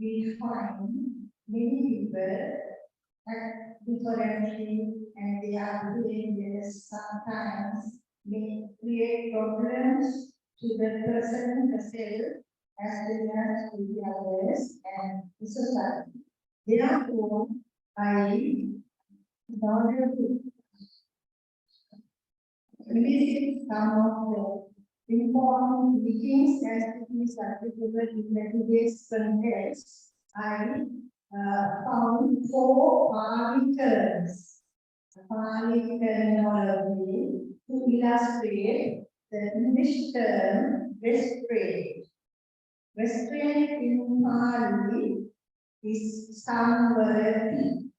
we find many people act differently and they are doing this sometimes may create problems to the person herself as well as to the others and the society. Therefore, in order to revisit some of the important teachings as it is applicable in the today's context, I found 4 Pali terms, Pali terminology to illustrate the English term restraint. Restraint in Pali is samvarati.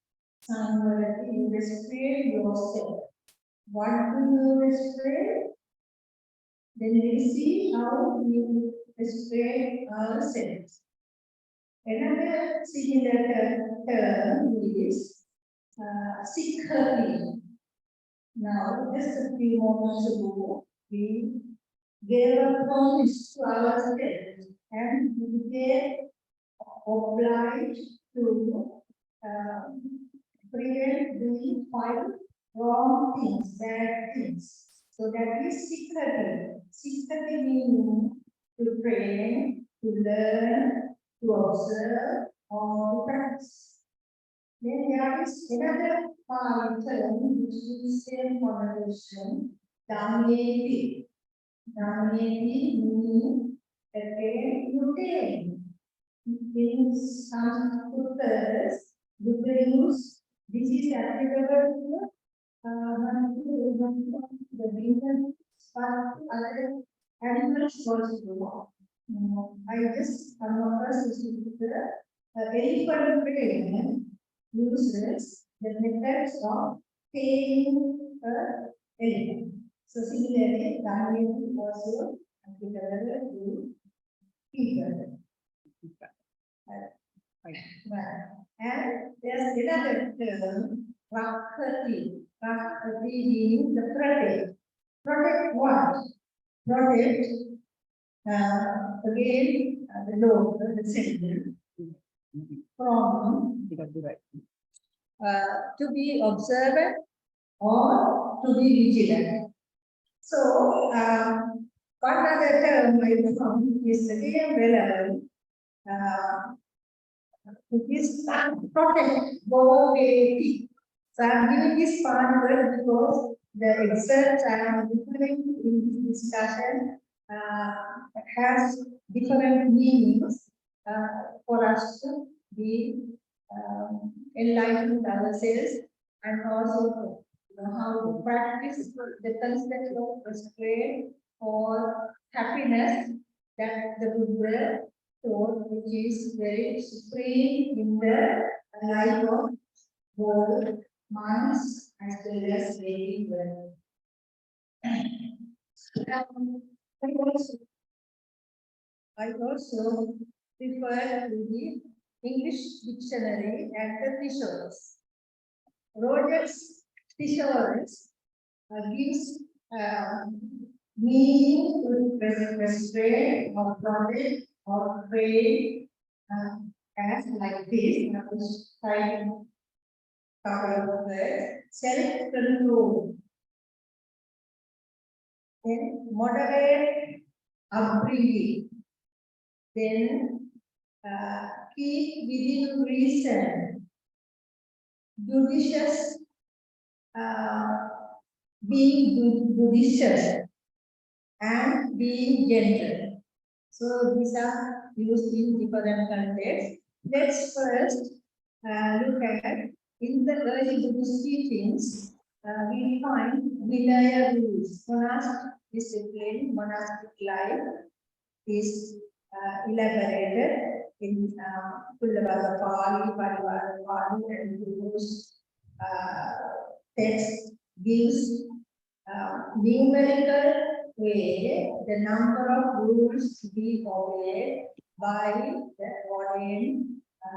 Samvarati, restrain yourself. What do you restrain? Then we see how we restrain ourselves. Another similar term is security. Now, just a few moments ago, we gave a promise to ourselves and we were obliged to prevent doing 5 wrong things, bad things. So that is security. Security means to train, to learn, to observe, or to practice. Then there is another Pali term which is same connotation, Dhammayati. Dhammayati means again you train. In some sutras, Buddha use this is applicable to the reason for other animals also. I just come across this sutra. Elephant brain uses the methods of taming an elephant. So similarly, Dhammayati also applicable to people. And there's another term, Rakhati. Rakhati means the protect. Protect what? Protect, again, the Lord, the center, from to be observant or to be vigilant. So, one other term I found is again relevant. It is protect, go away. So I'm giving this part word because the excerpt I am referring in this discussion has different meanings for us to be enlightened ourselves and also how to practice the concept of restraint or happiness that the Buddha taught, which is very supreme in the life of both monks as well as lay people. I also refer to the English dictionary and the thesaurus. Rogers thesaurus gives meaning to restraint or protect or pray as like this. I was trying to cover of words. Self-control. Then moderate upbringing. Then keep within reason. Judicious, being judicious and being gentle. So these are used in different contexts. Let's first look at in the early Buddhist teachings. We find Vinaya rules. Monastic discipline, monastic life is elaborated in Kullavaga Pali, Parivara Pali, and Buddhist text gives numerical way the number of rules to be obeyed by the ordained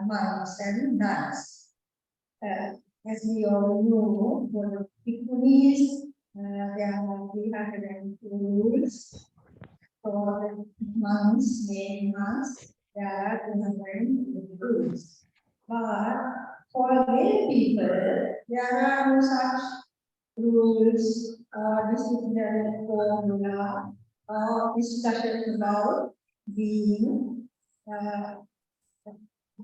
monks and nuns. As we all know, for the bhikkhunis, there are 302 rules. For the monks, main monks, there are 200 rules. But for lay people, there are no such rules or disciplinary formula or discussion about being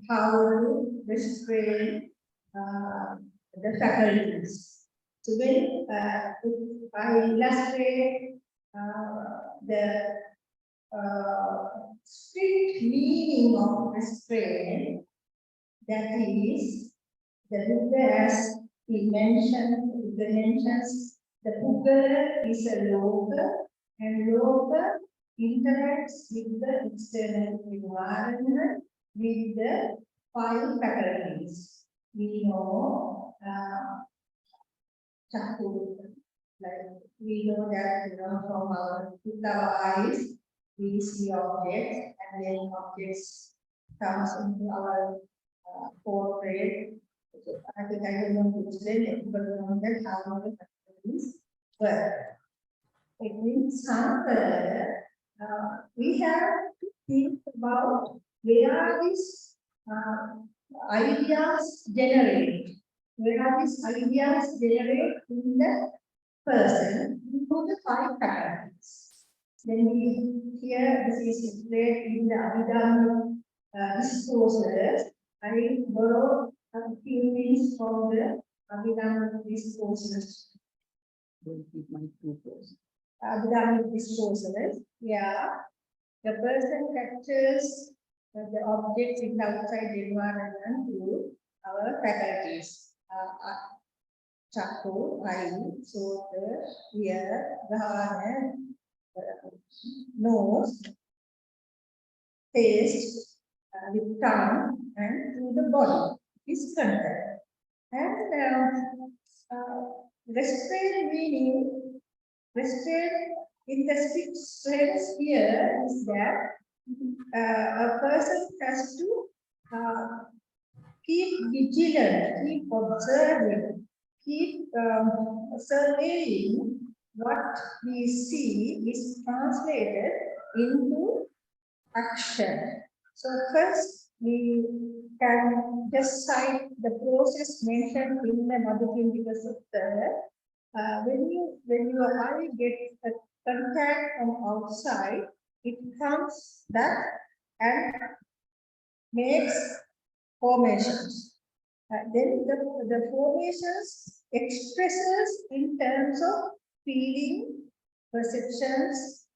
how to restrain the faculties. So when if I illustrate the strict meaning of restraint, that is, the Buddha as he mentioned, Buddha mentions, the Buddha is a local, and local interacts with the external environment with the five faculties. We know Chaku, like we know that from with our eyes we see objects, and then objects comes into our portrait. I think I don't know which way, but that how the faculties work. It means we have to think about where these ideas generate. Where these ideas generate in the person through the five faculties. Then we here this is explained in the Abhidhamma discourses. I borrow a few things from the Abhidhamma discourses. Don't keep my two close. Abhidhamma discourses. Yeah, the person captures the objects in the outside environment through our faculties. Chaku, eye, so the ear, the nose, taste, with tongue, and through the body is contact. And restraint meaning, restraint in the strict sense here is that a person has to keep vigilant, keep observing, keep surveying what we see is translated into action. So first we can just cite the process mentioned in the Madhukindika Sutta. When your eye gets a contact from outside, it comes back and makes formations. Then the formations expresses in terms of feeling, perceptions,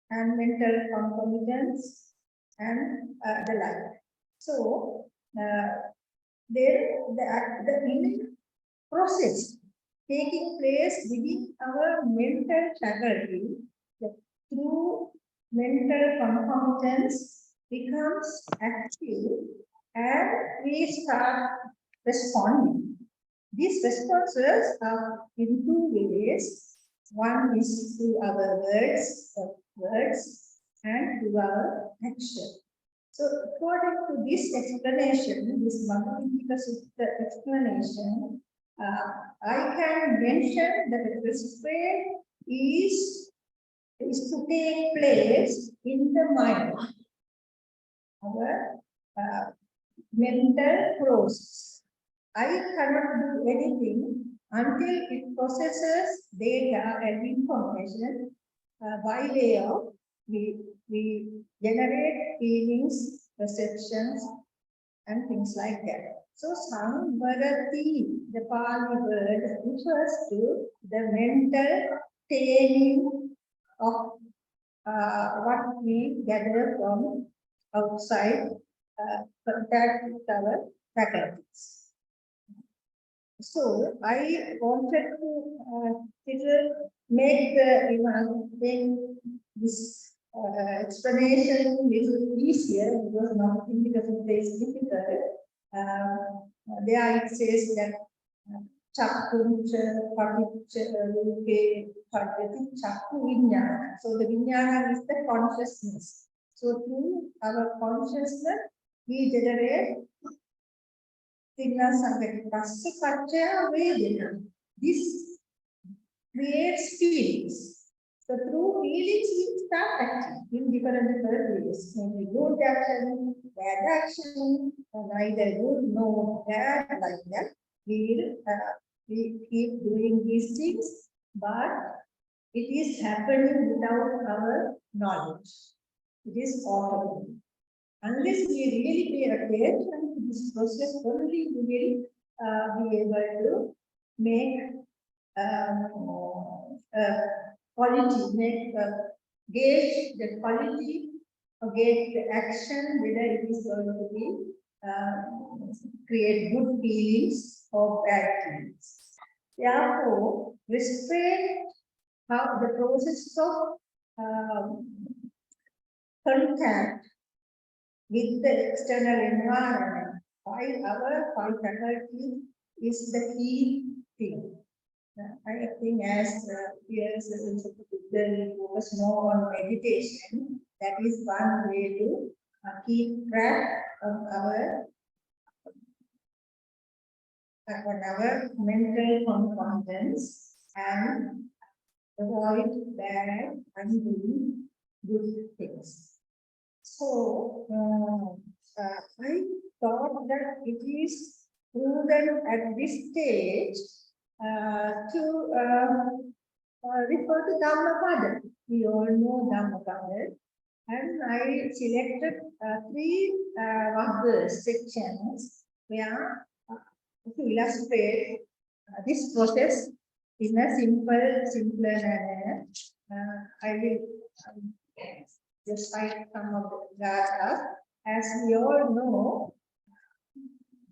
and mental concomitants, and the like. So then the inner process taking place within our mental faculty through mental concomitants becomes active, and we start responding. These responses are in two ways. One is through our words, and through our action. So according to this explanation, this Madhukindika Sutta explanation, I can mention that the restraint is to take place in the mind, our mental process. I cannot do anything until it processes data and information by way of we generate feelings, perceptions, and things like that. So samvarati, the Pali word, refers to the mental taming of what we gather from outside contact with our faculties. So I wanted to make this explanation a little easier, because nothing because it is difficult. There it says that Chakuncha, Paticca, Luke, Padati, Chaku Vinyana. So the Vinyana is the consciousness. So through our consciousness, we generate this creates feelings. So through feelings, we start acting in different ways. Maybe good action, bad action, neither good nor bad, like that. We keep doing these things, but it is happening without our knowledge. It is automatic. Unless we really pay attention to this process, only we will be able to make quality, gauge the quality, or gauge the action, whether it is going to be create good feelings or bad feelings. Therefore, restraint how the process of contact with the external environment by our five faculties is the key thing. I think as peers will focus more on meditation, that is one way to keep track of our mental contents and avoid bad and doing good things. So I thought that it is prudent at this stage to refer to Dhammapada. We all know Dhammapada, and I selected three sections where to illustrate this process in a simpler manner. I will just cite some of that. As we all know,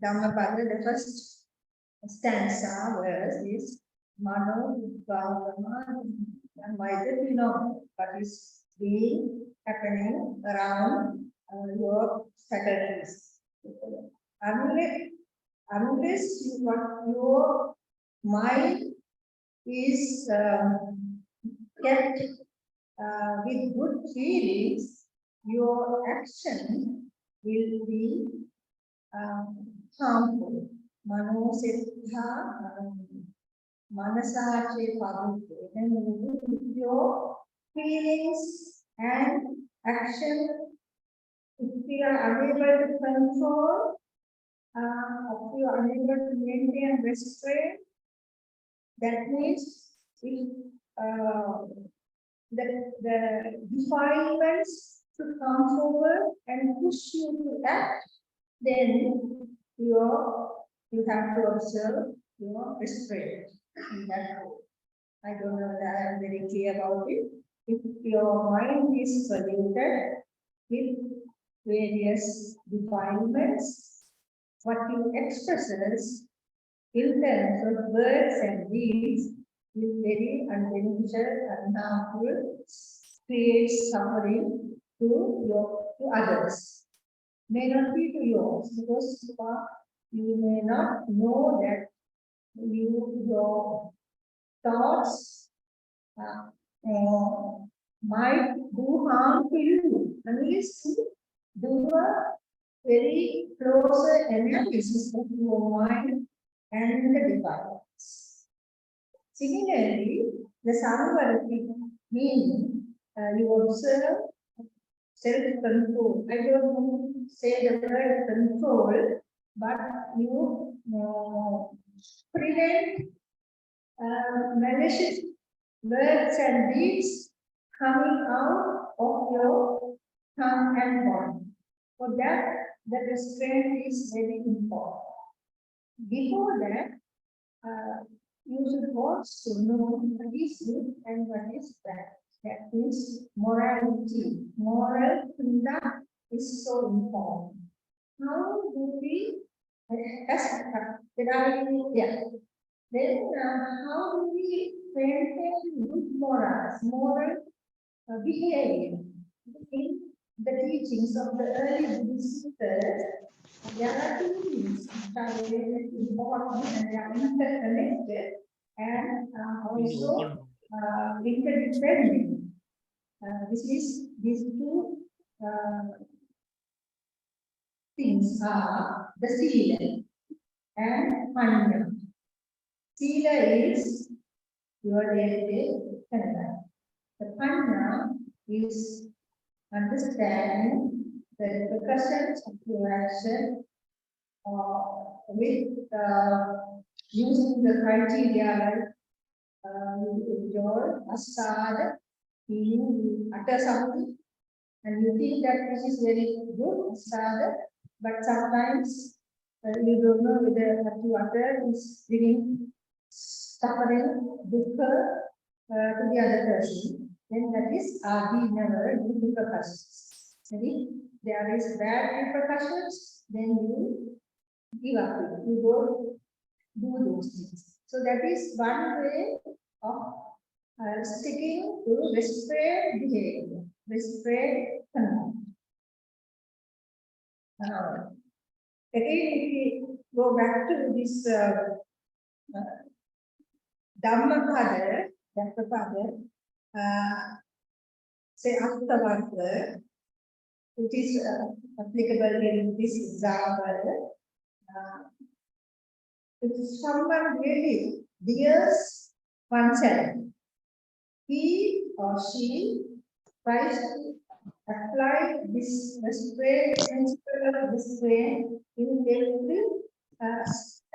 Dhammapada, the first stanza verse is Mano Bhavama, and by that we know what is being happening around your faculties. Unless your mind is kept with good feelings, your action will be harmful. Mano Siddha Manasache Pavute. Then your feelings and action, if you are unable to control, if you are unable to maintain restraint, that means if the defilements to come forward and push you to act, then you have to observe your restraint in that way. I don't know that I am very clear about it. If your mind is polluted with various defilements, what you expresses in terms of words and deeds is very unbeneficial and harmful, creates suffering to others. May not be to yours, because you may not know that your thoughts might do harm to you unless you do a very closer analysis of your mind and the defilements. Similarly, the Samvarati meaning you observe self-control. I don't want to say the word control, but you prevent malicious words and deeds coming out of your tongue and body. For that, the restraint is very important. Before that, you should also know what is good and what is bad. That means morality. Moral conduct is so important. How do we, then how do we maintain good morals, moral behavior? In the teachings of the early Buddhist teachers, there are two things which are very important and they are interconnected and also interdependent. These two things are the sila and panya. Sila is your day-to-day conduct. The Panna is understanding the repercussions of your action with using the criteria like you enjoy, asada, meaning you utter something and you think that this is very good, asada, but sometimes you don't know whether what you utter is bringing suffering, dukkha to the other person. Then that is never do repercussions. Maybe there is bad repercussions, then you give up. You don't do those things. So that is one way of sticking to restraint behavior, restraint conduct. Again, if we go back to this Dhammapada, say afterwards, which is applicable in this example. If someone really dares oneself, he or she tries to apply this restraint, principle of restraint in every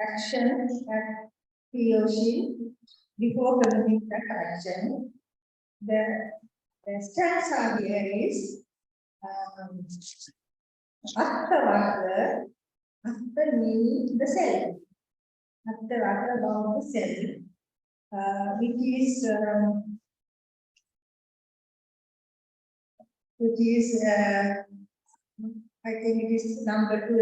action that he or she before committing that action. The stanza here is Attavaka, Atta meaning the self. Attavaka about the self, which is I think it is number 12.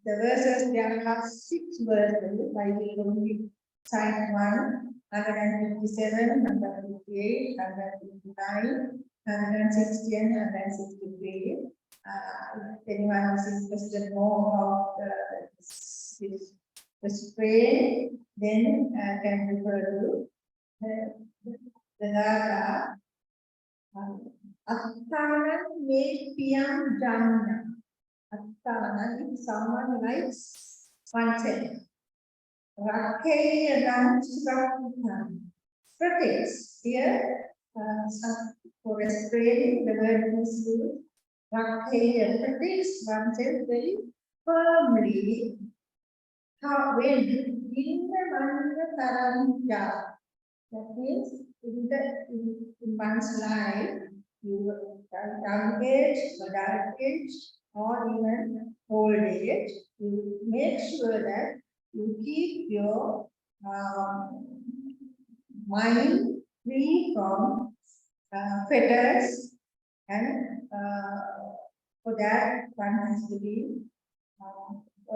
The verses, there are 6 verses. I will only cite 157, 158, 159, 160, and 163. If anyone is interested more about this restraint, then can refer to the Raga. Athana me piyam janna. Athana, if someone likes oneself. Rakhe protects. Here, for restraining, the word is used. Rakhe protects oneself very firmly. How when in the Taranja, that means in one's life, young age, adult age, or even old age, you make sure that you keep your mind free from fetters, and for that one has to be a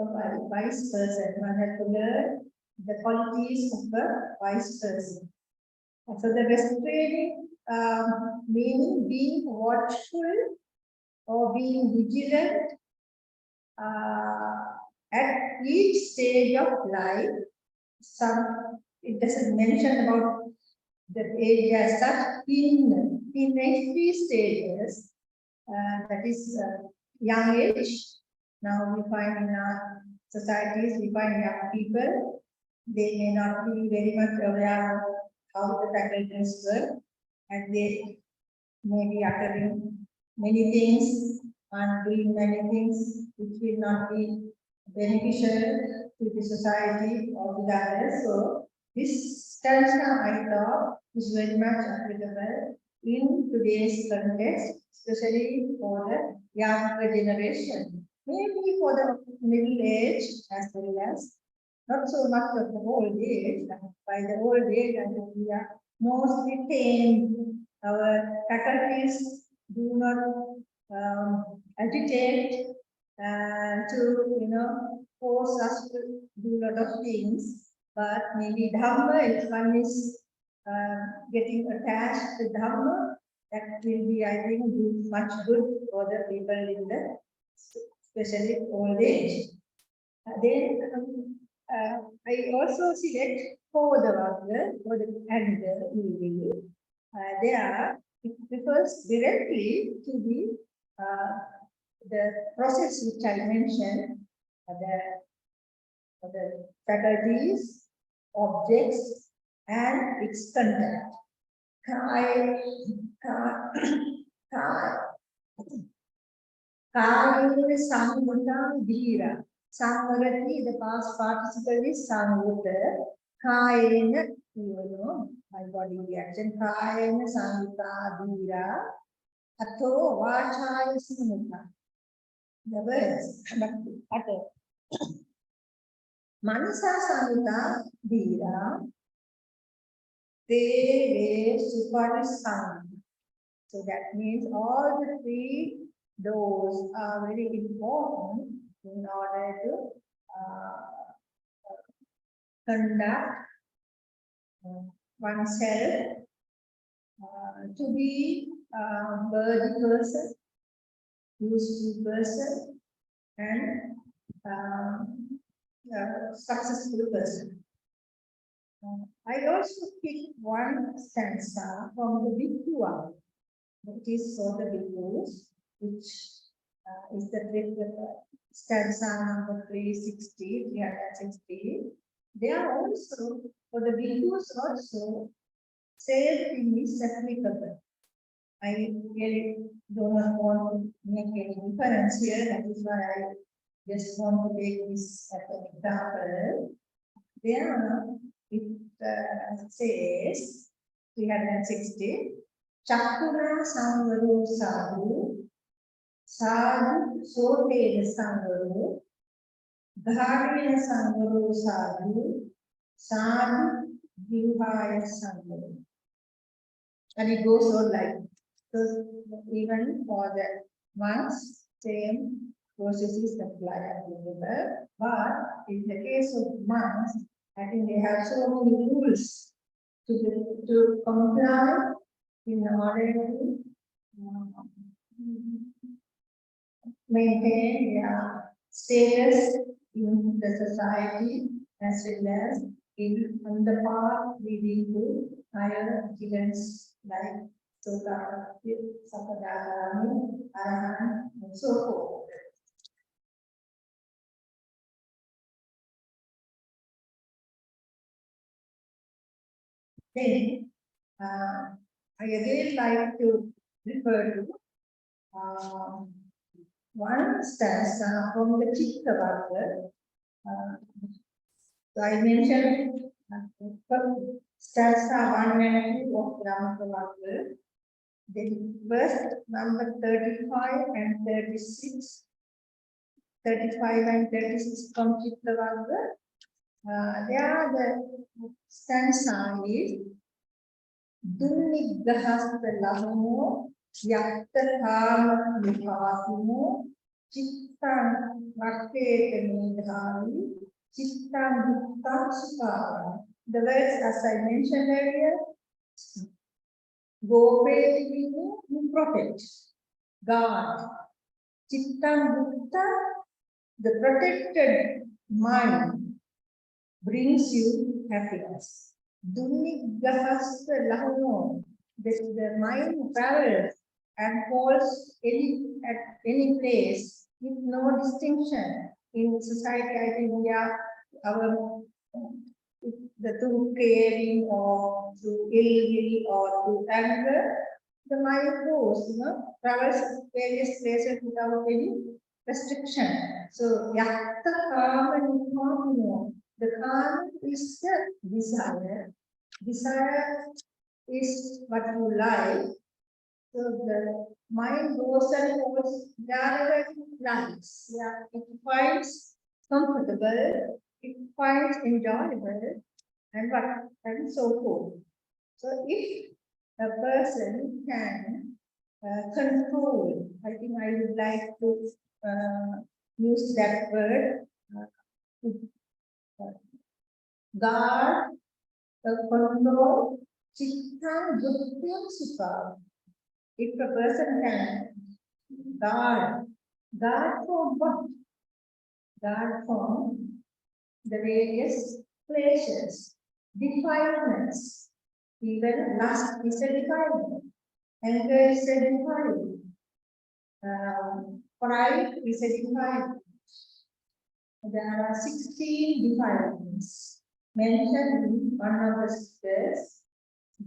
wise person. One has to learn the qualities of a wise person. So the restraining meaning being watchful or being vigilant at each stage of life. It doesn't mention about the age as such. In next 3 stages, that is young age. Now we find in our societies, we find young people, they may not be very much aware of how the faculties work, and they may be uttering many things and doing many things which will not be beneficial to the society or to the others. So this stanza, I thought, is very much applicable in today's context, especially for the younger generation. Maybe for the middle age as well as not so much of the old age. By the old age, I think we are mostly tamed. Our faculties do not agitate to force us to do a lot of things. But maybe Dhamma, if one is getting attached to Dhamma, that will be, I think, do much good for the people in the especially old age. Then I also select for the worker for the and the there it refers directly to the process which I mentioned, the faculties, objects, and its content. Kai, Kayena Samvata Dhira. Samvarati, the past participle is Samvata. Kayena, you know, my body reaction. Kayena Samvata Dhira. Atho Vachaya Samvata. The words, Atho. Manasa Samvata Dhira. They Suparisam. So that means all the three doors are very important in order to conduct oneself to be a worthy person, useful person, and successful person. I also picked one stanza from the Bhikkhu, which is for the Bhikkhus, which is the stanza number 360, 360. They are also, for the Bhikkhus also, same thing is applicable. I really do not want to make any difference here, that is why I just want to take this as an example. There it says 360 Chakuna Sangvaru Sadhu Sadhu Sotena Sangvaru Dharina Sangvaru Sadhu Sadhu Vivaya Sangvaru. And it goes on like so. Even for the monks, same processes apply everywhere. But in the case of monks, I think they have so many rules to comply in order to maintain their status in the society as well as on the path leading to higher achievements like Sotapanna, Sakkadagami, Arahant, and so forth. Then, I again like to refer to one stanza from the Chittavagga. So I mentioned stanza 1 and 2 of Ramatavagga. Then verse number 35 and 36, 35 and 36 from Chittavagga. There are the stanza is Dunnigahasta Lahamo Yakta Kama Vipasimo Chittan Vaketa Nidhavi Chittan Dutta Sukara. The words, as I mentioned earlier, Gope to protect, guard. Chittan Dutta, the protected mind, brings you happiness. Dunnigahasta Lahamo, the mind travels and falls at any place with no distinction. In society, I think we are through caring or through ill will or through anger, the mind goes, travels various places without any restriction. So, yakta kama nipamino. The kama is the desire. Desire is what you like. So the mind goes and goes wherever it likes. Yeah, it finds comfortable, it finds enjoyable, and so forth. So if a person can control, I think I would like to use that word, guard, control, chitta, buddhi, sukha. If a person can guard from what? Guard from the various pleasures, defilements. Even lust is a defilement, anger is a defilement, pride is a defilement. There are 16 defilements mentioned in one of the scriptures.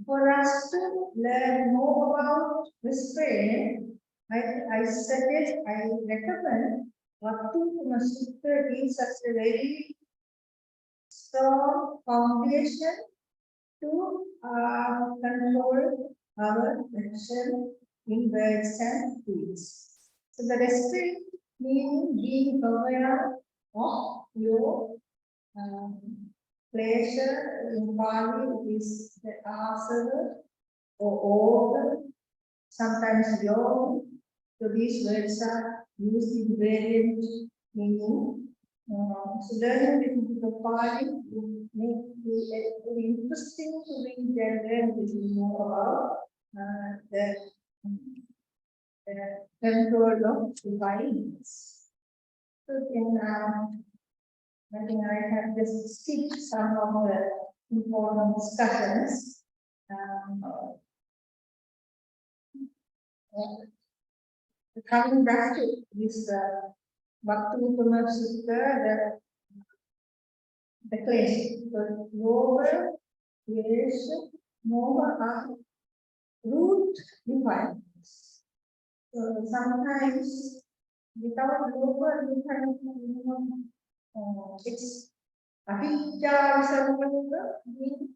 For us to learn more about restraint, I suggest, I recommend Vattu Sutta is such a very strong foundation to control our action in words and deeds. So the restraint means being aware of your pleasure. In Pali is the asana or order, sometimes yoga. So these words are used in variant meaning. So learning a little bit of Pali will make it very interesting to read and learn a little more about the control of the violence. So in I think I have just skipped some of the important discussions. Coming back to this Bhakti Sutta, the clash, the lower, creation, moha are root defilements. So sometimes without lower defilement, it's avijja samvata means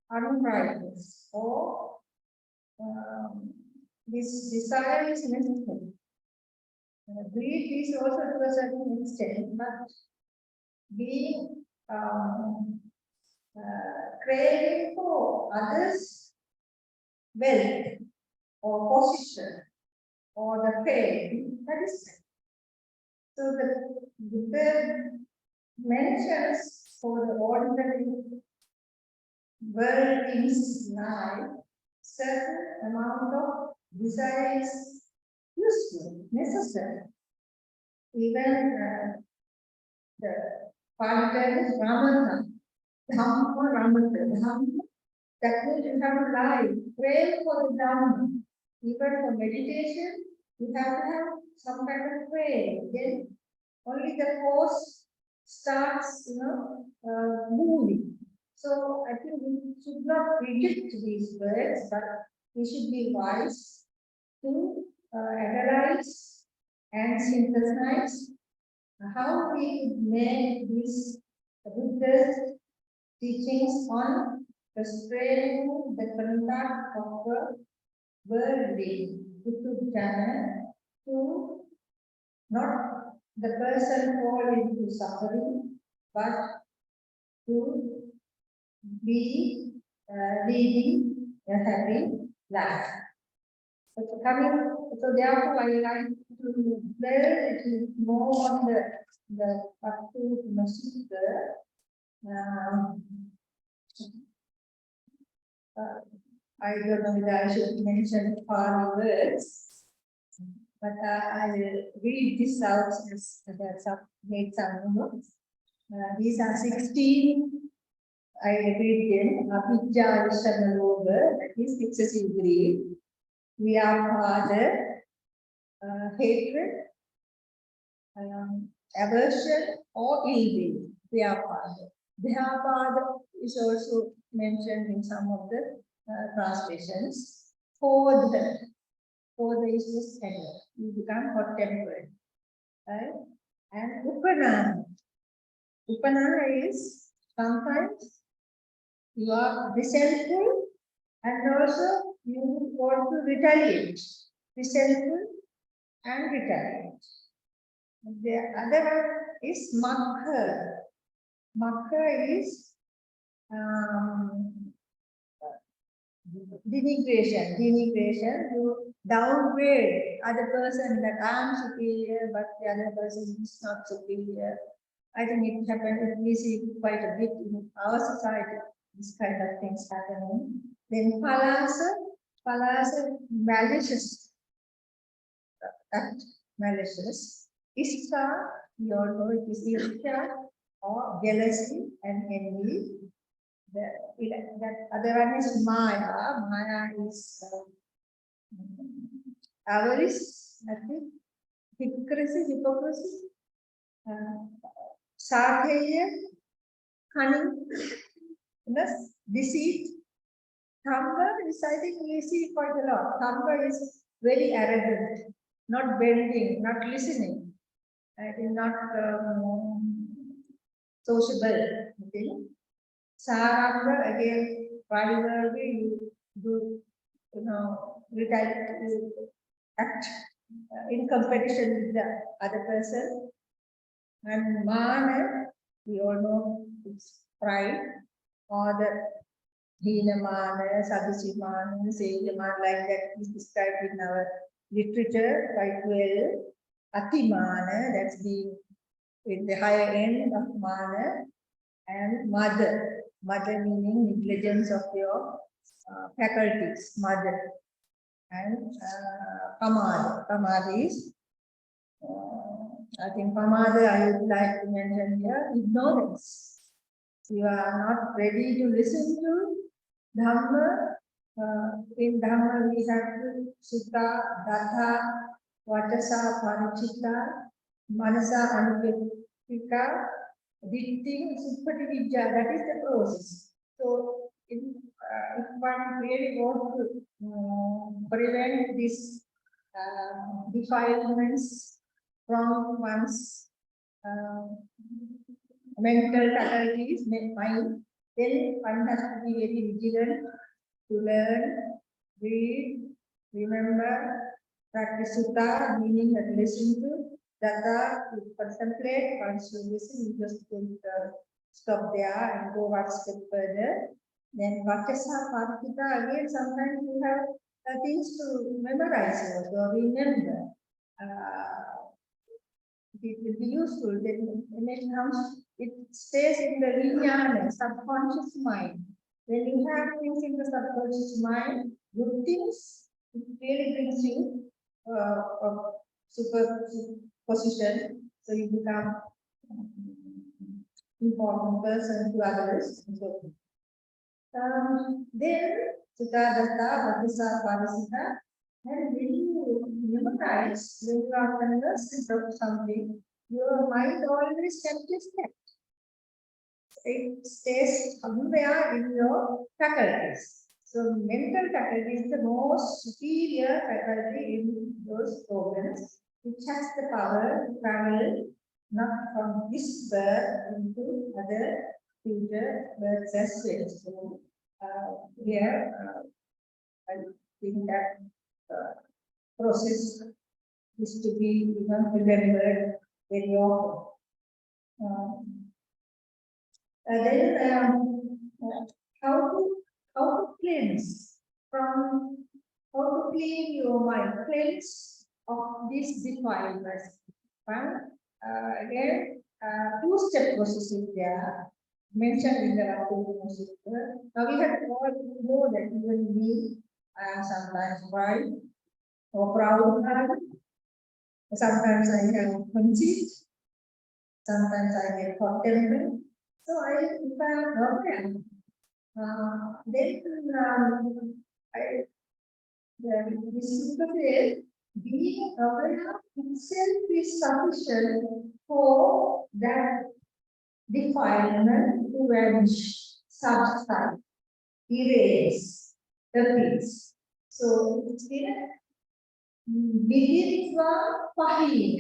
unrighteous or this desire is necessary. Greed is also to a certain extent, but being craving for others' wealth or position or the fame, that is. So the Buddha mentions for the ordinary worldlings life, certain amount of desire is useful, necessary. Even the part is Ramana, Dhamma Ramana, Dhamma, that means you have to lie, pray for the Dhamma. Even for meditation, you have to have some kind of prayer. Then only the force starts, moving. So I think we should not reject these words, but we should be wise to analyze and synthesize how we make these Buddhist teachings on restraining the conduct of the worldly to not the person fall into suffering, but to be leading a happy life. So therefore, I like to dwell a little more on the Bhakti Sutta. I don't know whether I should mention Pali words, but I will read this out as made some notes. These are 16. I read them. Avijja Vishamaloga, that is excessive greed. Vyapada, hatred, aversion, or ill will. Vyapada. Vyapada is also mentioned in some of the translations. For the is anger. You become hot tempered. Right? And Upanana. Upanana is sometimes you are resentful and also you want to retaliate. Resentful and retaliate. The other one is Makha. Makha is denigration. You downgrade other person that I am superior, but the other person is not superior. I think it happens, we see quite a bit in our society, this kind of things happening. Then Palasa, malicious, act malicious. Ishta, you all know it is Ishta or jealousy and envy. That other one is Maya. Maya is avarice, I think, hypocrisy, Sarthaya, cunning, deceit. Thamba is, I think we see quite a lot. Thamba is very arrogant, not bending, not listening, is not sociable. Okay. Saranga again, primarily you do, you act in competition with the other person. And mana, we all know it's pride, or the Heenamana, Sadhusimana, Sejamana, like that is described in our literature quite well. Atimana, that's the in the higher end of mana, and mother. Mother meaning negligence of your faculties, mother. And pamada. Pamada is, I think pamada I would like to mention here, ignorance. You are not ready to listen to Dhamma. In Dhamma we have Sutta, Datha, Vachasa, Parichitta, Manasa, Anupekika, Ditthi, Supatividya, that is the process. So, if one really wants to prevent these defilements from one's mental faculties, mind, then one has to be very vigilant to learn, read, remember, practice sutta, meaning that listen to, datha, to contemplate. Once you listen, you just don't stop there and go one step further. Then vachasa, parikita, again, sometimes you have things to memorize or remember. It will be useful. Then it stays in the vijnana, subconscious mind. When you have things in the subconscious mind, good things, it really brings you super position. So you become important person to others. Then Sutta, Datta, Vachasa, Parasita, and when you memorize, when you are conversant of something, your mind always catches that. It stays somewhere in your faculties. So mental faculty is the most superior faculty in those organs, which has the power to travel not from this birth into other future births as well. So here I think that process is to be remembered very often. Then how to cleanse from, how to clean your mind, cleanse of these defilements. Again, two-step process is there mentioned in the Rabbinical Sutta. Now we have to all know that even me, I am sometimes pride or proud. Sometimes I have conceit. Sometimes I get hot temper. So if I am aware, then this is being aware itself is sufficient for that defilement to vanish, subside, erase, efface. So it's here. Viditva pahin.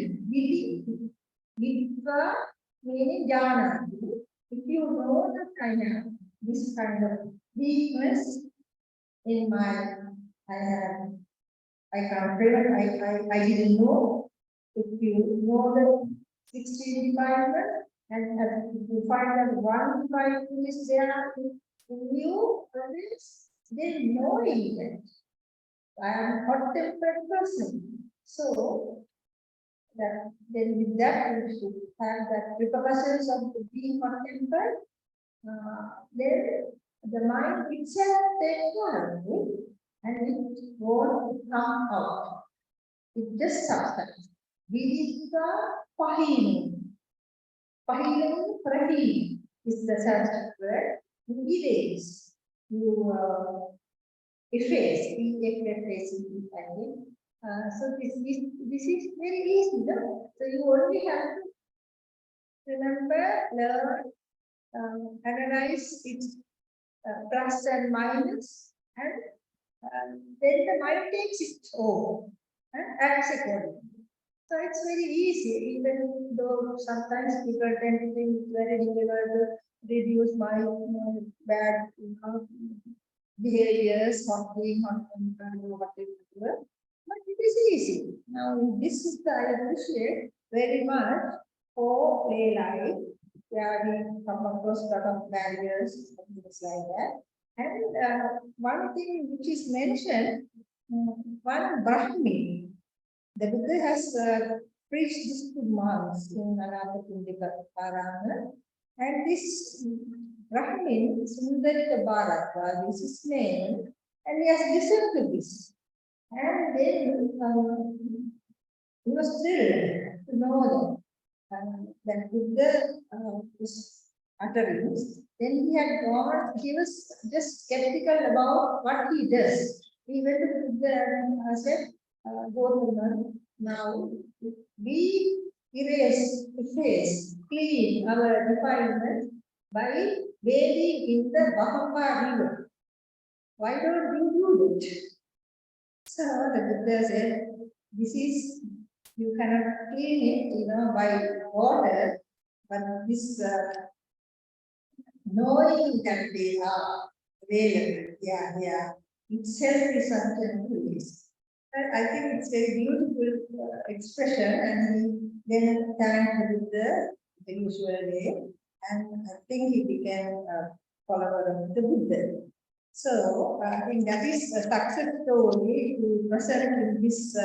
Viditva meaning jhana. If you know that this kind of weakness in my, I can't remember, I didn't know. If you know the 16 defilement, and if you find that one defilement is there in you, then knowing that I am a hot-tempered person. So that then with that you should have that repercussions of being hot-tempered. Then the mind itself takes care of it, and it won't come out. It just subsides. Viditva pahinam. Pahinam prahi is the Sanskrit word. You erase. You efface. E-F-F-A-C-E, I think. So this is very easy, no? So you only have to remember, learn, analyze it plus and minus, and then the mind takes it over and acts accordingly. So it's very easy, even though sometimes people tend to think it's very difficult to reduce my bad behaviors, not being on control, whatever. But it is easy. Now, this is the I appreciate very much for play life. Where we come across a lot of barriers, things like that. And one thing which is mentioned, one Brahmin, the Buddha has preached this to monks in Anatapindika Parana, and this Brahmin, Sundarika Bharata, this is his name, and he has listened to this. And then he was thrilled to know that Buddha was utterance. Then he had gone, he was just skeptical about what he does. He went to Buddha and said, Gotama, now we efface, clean our defilement by bathing in the Bahama river. Why don't you do it? So the Buddha said, this is, you cannot clean it, by water, but this knowing that they are available, itself is something to this. I think it's a beautiful expression, and he then thanked the usual way, and I think he became a follower of the Buddha. So I think that is a success story to present in this